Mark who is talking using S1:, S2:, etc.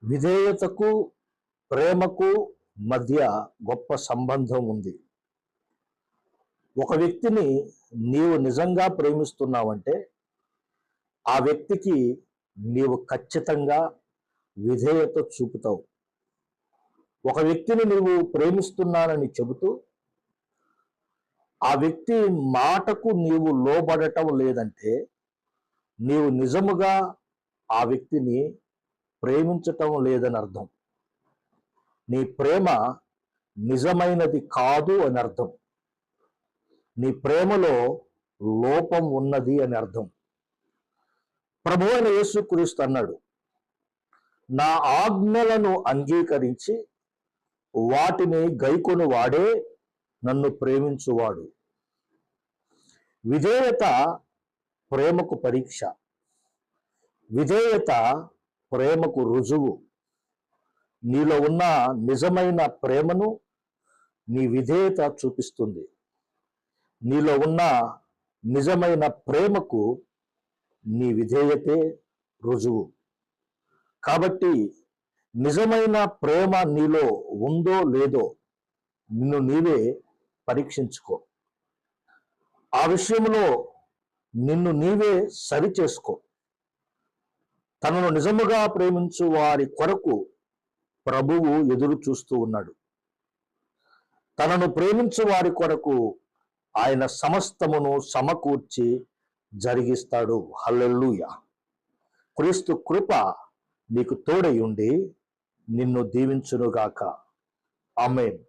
S1: విధేయతకు ప్రేమకు మధ్య గొప్ప సంబంధం ఉంది. ఒక వ్యక్తిని నీవు నిజంగా ప్రేమిస్తున్నావంటే ఆ వ్యక్తికి నీవు ఖచ్చితంగా విధేయత చూపుతావు. ఒక వ్యక్తిని నీవు ప్రేమిస్తున్నానని చెబుతూ ఆ వ్యక్తి మాటకు నీవు లోబడటం లేదంటే నీవు నిజముగా ఆ వ్యక్తిని ప్రేమించటం లేదని అర్థం. నీ ప్రేమ నిజమైనది కాదు అని అర్థం. నీ ప్రేమలో లోపం ఉన్నది అని అర్థం. ప్రభువైన యేసుక్రీస్తు అన్నాడు, నా ఆజ్ఞలను అంగీకరించి వాటిని గైకొను వాడే నన్ను ప్రేమించువాడు. విధేయత ప్రేమకు పరీక్ష, విధేయత ప్రేమకు రుజువు. నీలో ఉన్న నిజమైన ప్రేమను నీ విధేయత చూపిస్తుంది. నీలో ఉన్న నిజమైన ప్రేమకు నీ విధేయతే రుజువు. కాబట్టి నిజమైన ప్రేమ నీలో ఉందో లేదో నిన్ను నీవే పరీక్షించుకో. ఆ విషయంలో నిన్ను నీవే సరిచేసుకో. తనను నిజముగా ప్రేమించు వారి కొరకు ప్రభువు ఎదురు చూస్తూ ఉన్నాడు. తనను ప్రేమించు వారి కొరకు ఆయన సమస్తమును సమకూర్చి జరిగిస్తాడు. హల్లెలూయా. క్రీస్తు కృప నీకు తోడై ఉండి నిన్ను దీవించునుగాక. ఆమేన్.